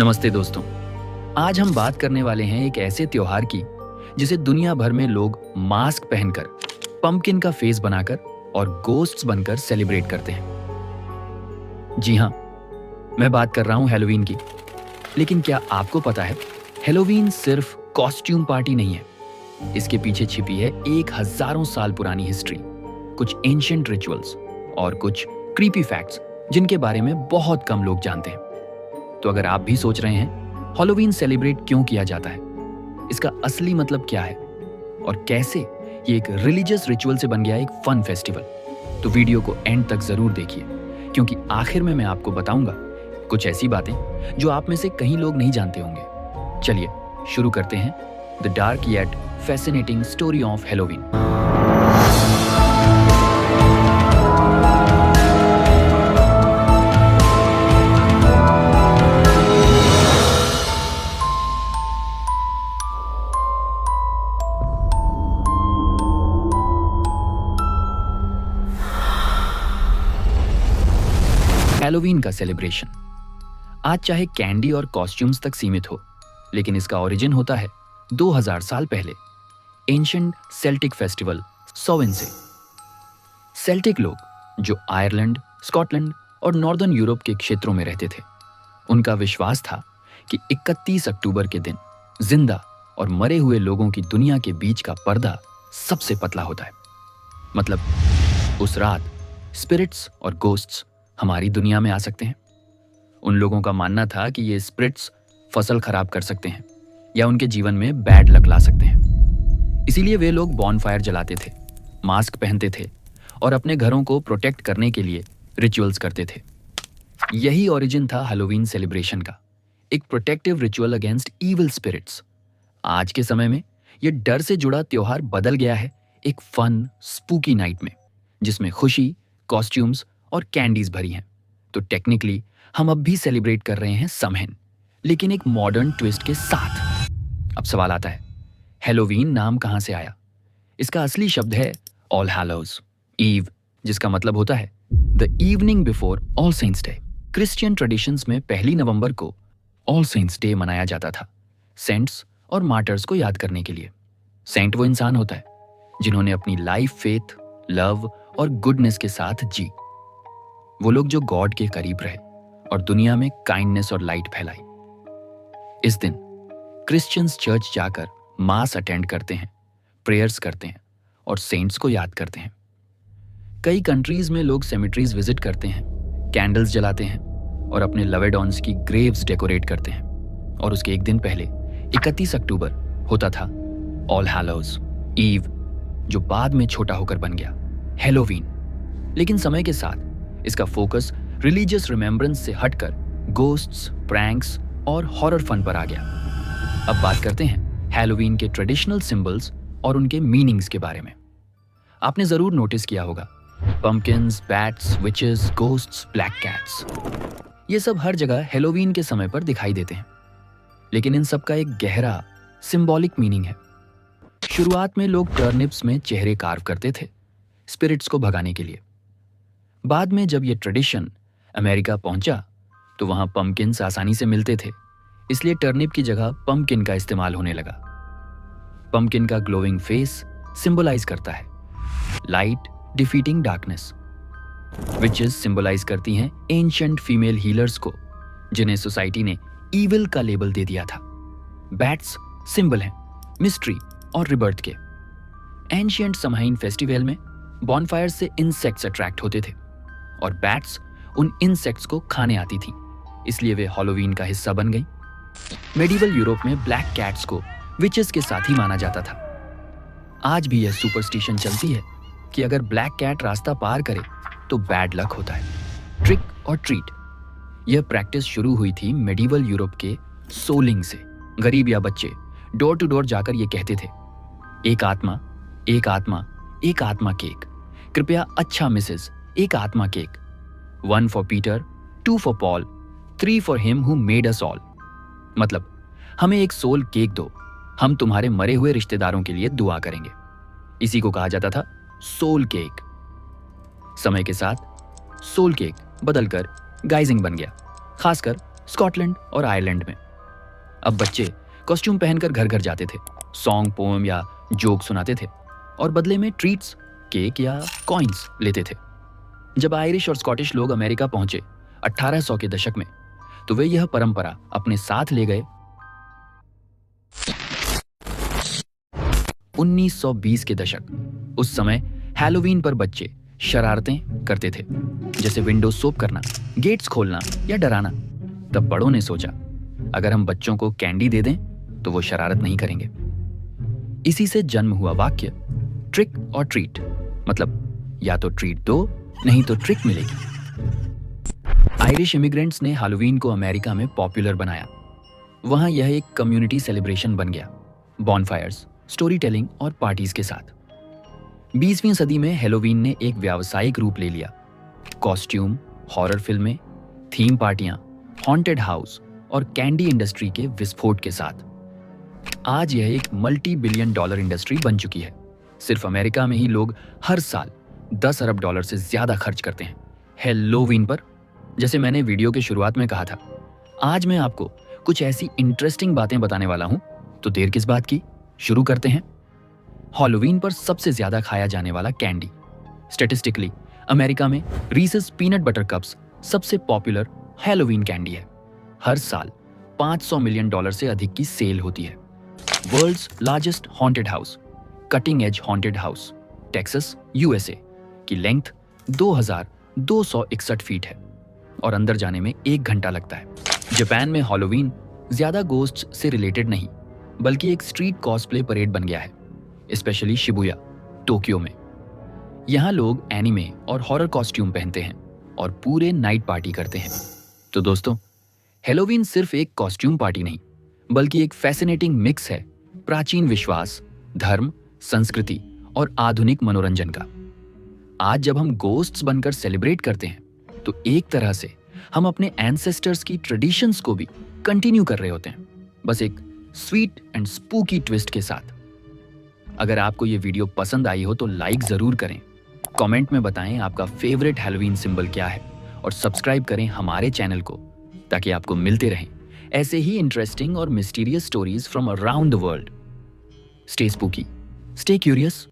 नमस्ते दोस्तों। आज हम बात करने वाले हैं एक ऐसे त्योहार की जिसे दुनिया भर में लोग मास्क पहनकर, पंपकिन का फेस बनाकर और गोस्ट्स बनकर सेलिब्रेट करते हैं। जी हाँ, मैं बात कर रहा हूँ हैलोवीन की। लेकिन क्या आपको पता है, हैलोवीन सिर्फ कॉस्ट्यूम पार्टी नहीं है। इसके पीछे छिपी है एक हजारों साल पुरानी हिस्ट्री, कुछ एंशिएंट रिचुअल्स और कुछ क्रीपी फैक्ट्स जिनके बारे में बहुत कम लोग जानते हैं। तो अगर आप भी सोच रहे हैं हैलोवीन सेलिब्रेट क्यों किया जाता है, इसका असली मतलब क्या है और कैसे ये एक रिलीजियस रिचुअल से बन गया एक फन फेस्टिवल, तो वीडियो को एंड तक जरूर देखिए, क्योंकि आखिर में मैं आपको बताऊंगा कुछ ऐसी बातें जो आप में से कई लोग नहीं जानते होंगे। चलिए शुरू करते हैं the dark yet fascinating story of Halloween. Halloween का सेलिब्रेशन आज चाहे कैंडी और कॉस्ट्यूम्स तक सीमित हो, लेकिन इसका ओरिजिन होता है 2000 साल पहले एंशिएंट सेल्टिक फेस्टिवल सोवेन से। सेल्टिक लोग जो आयरलैंड, स्कॉटलैंड और नॉर्दर्न यूरोप के क्षेत्रों में रहते थे, उनका विश्वास था कि 31 अक्टूबर के दिन जिंदा और मरे हुए लोगों की दुनिया के बीच का पर्दा सबसे पतला होता है। मतलब उस रात स्पिरिट्स और गोस्ट्स हमारी दुनिया में आ सकते हैं। उन लोगों का मानना था कि ये स्पिरिट्स फसल खराब कर सकते हैं या उनके जीवन में बैड लक ला सकते हैं। इसीलिए वे लोग बॉनफायर जलाते थे, मास्क पहनते थे और अपने घरों को प्रोटेक्ट करने के लिए रिचुअल्स करते थे। यही ओरिजिन था हैलोवीन सेलिब्रेशन का, एक protective ritual against evil spirits. आज के समय में यह डर से जुड़ा त्योहार बदल गया है एक फन स्पूकी नाइट में, जिसमें खुशी, कॉस्ट्यूम्स और कैंडीज भरी हैं। तो टेक्निकली हम अब भी सेलिब्रेट कर रहे हैं समहैन, लेकिन एक मॉडर्न ट्विस्ट के साथ। अब सवाल आता है, हैलोवीन नाम कहां से आया? इसका असली शब्द है ऑल हैलोज ईव, जिसका मतलब होता है the evening before all saints day. Christian traditions में 1 नवंबर को ऑल सेंट्स डे मनाया जाता था, सेंट्स और मार्टर्स को याद करने के लिए। सेंट वो इंसान होता है जिन्होंने अपनी लाइफ फेथ, लव और गुडनेस के साथ जी। वो लोग जो गॉड के करीब रहे और दुनिया में काइंडनेस और लाइट फैलाई। इस दिन क्रिश्चियंस चर्च जाकर मास अटेंड करते हैं, प्रेयर्स करते हैं और सेंट्स को याद करते हैं। कई कंट्रीज में लोग सेमेट्रीज विजिट करते हैं, कैंडल्स जलाते हैं और अपने लवेड ऑन्स की ग्रेव्स डेकोरेट करते हैं। और उसके एक दिन पहले 31 अक्टूबर होता था ऑल हैलोज ईव, जो बाद में छोटा होकर बन गया हैलोवीन। लेकिन समय के साथ इसका फोकस रिलीजियस रिमेम्बरेंस से हटकर गोस्ट्स, प्रैंक्स और हॉरर फन पर आ गया। अब बात करते हैं हैलोवीन के ट्रेडिशनल सिंबल्स और उनके मीनिंग्स के बारे में। आपने जरूर नोटिस किया होगा, pumpkins, bats, witches, ghosts, black cats, ये सब हर जगह हैलोवीन के समय पर दिखाई देते हैं। लेकिन इन सब का एक गहरा सिंबॉलिक मीनिंग है। शुरुआत में लोग टर्निप्स में चेहरे कार्व करते थे स्पिरिट्स को भगाने के लिए। बाद में जब ये ट्रेडिशन अमेरिका पहुंचा तो वहां पंपकिन्स आसानी से मिलते थे, इसलिए टर्निप की जगह पंपकिन का इस्तेमाल होने लगा। पंपकिन का ग्लोइंग फेस सिंबलाइज करता है light defeating darkness. Witches symbolise करती हैं एंशिएंट फीमेल हीलर्स को, जिन्हें सोसाइटी ने ईविल का लेबल दे दिया था। बैट्स सिंबल हैं मिस्ट्री और रिबर्थ के। एंशिएंट समहाइन फेस्टिवल में बॉनफायर से इंसेक्ट्स अट्रैक्ट होते थे और बैट्स उन इंसेक्ट्स को खाने आती थीं, इसलिए वे हैलोवीन का हिस्सा बन गईं। मेडिवल यूरोप में ब्लैक कैट्स को विचेस के साथ ही माना जाता था। आज भी यह सुपरस्टिशन चलती है कि अगर ब्लैक कैट रास्ता पार करे तो बैड लक होता है। ट्रिक और ट्रीट, यह प्रैक्टिस शुरू हुई थी मेडिवल यूरोप के सोलिंग से। गरीब या बच्चे डोर टू डोर जाकर ये कहते थे, एक आत्मा, एक आत्मा, एक आत्मा केक, कृपया अच्छा मिसेस, एक आत्मा cake, 1 for Peter, 2 for Paul, 3 for him who made us all. मतलब हमें एक सोल केक दो, हम तुम्हारे मरे हुए रिश्तेदारों के लिए दुआ करेंगे। इसी को कहा जाता था सोल केक। समय के साथ सोल केक बदलकर गाइजिंग बन गया, खासकर स्कॉटलैंड और आयरलैंड में। अब बच्चे कॉस्ट्यूम पहनकर घर घर जाते थे, सॉन्ग, पोएम या जोक सुनाते थे और बदले में ट्रीट्स, केक या कॉइन्स लेते थे। जब आयरिश और स्कॉटिश लोग अमेरिका पहुंचे 1800 के दशक में, तो वे यह परंपरा अपने साथ ले गए। 1920 के दशक, उस समय हैलोवीन पर बच्चे शरारतें करते थे, जैसे विंडो सोप करना, गेट्स खोलना या डराना। तब बड़ों ने सोचा, अगर हम बच्चों को कैंडी दे दें तो वो शरारत नहीं करेंगे। इसी से जन्म हुआ वाक्य ट्रिक और ट्रीट, मतलब या तो ट्रीट दो, नहीं तो ट्रिक मिलेगी। आयरिश इमिग्रेंट्स ने हैलोवीन को अमेरिका में पॉपुलर बनाया। वहां यह एक कम्युनिटी सेलिब्रेशन बन गया, बॉनफायर्स, स्टोरी टेलिंग और पार्टीज के साथ। 20वीं सदी में हैलोवीन ने एक व्यावसायिक रूप ले लिया। कॉस्ट्यूम, हॉरर फिल्में, थीम पार्टियां, हॉन्टेड हाउस और कैंडी इंडस्ट्री के विस्फोट के साथ आज यह एक मल्टी बिलियन डॉलर इंडस्ट्री बन चुकी है। सिर्फ अमेरिका में ही लोग हर साल 10 अरब डॉलर से ज्यादा खर्च करते हैं हैलोवीन पर। जैसे मैंने वीडियो के शुरुआत में कहा था, आज मैं आपको कुछ ऐसी इंटरेस्टिंग बातें बताने वाला हूं, तो देर किस बात की, शुरू करते हैं। हैलोवीन पर सबसे ज्यादा खाया जाने वाला कैंडी। स्टैटिस्टिकली अमेरिका में रीसेस पीनट बटर कप्स सबसे पॉपुलर हैलोवीन कैंडी है। हर साल 500 मिलियन डॉलर से अधिक की सेल होती है। World's largest haunted house, cutting edge haunted house, Texas, USA की लेंथ 2261 फीट है और अंदर जाने में 1 घंटा लगता है। जापान में हैलोवीन ज्यादा गोस्ट से रिलेटेड नहीं, बल्कि एक स्ट्रीट कॉस्प्ले परेड बन गया है, स्पेशली शिबुया, टोक्यो में। यहाँ लोग एनिमे और हॉरर कॉस्ट्यूम पहनते हैं और पूरे नाइट पार्टी करते हैं। तो दोस्तों, हैलोवीन सिर्फ एक कॉस्ट्यूम पार्टी नहीं, बल्कि एक फैसिनेटिंग मिक्स है प्राचीन विश्वास, धर्म, संस्कृति और आधुनिक मनोरंजन का। आज जब हम गोस्ट्स बनकर सेलिब्रेट करते हैं, तो एक तरह से हम अपने एंसेस्टर्स की ट्रेडिशंस को भी कंटिन्यू कर रहे होते हैं, बस एक स्वीट एंड स्पूकी ट्विस्ट के साथ। अगर आपको ये वीडियो पसंद आई हो तो लाइक जरूर करें, कमेंट में बताएं आपका फेवरेट हैलोवीन सिंबल क्या है और सब्सक्राइब करें हमारे चैनल को, ताकि आपको मिलते रहें ऐसे ही इंटरेस्टिंग और mysterious stories from around the world. Stay spooky, stay curious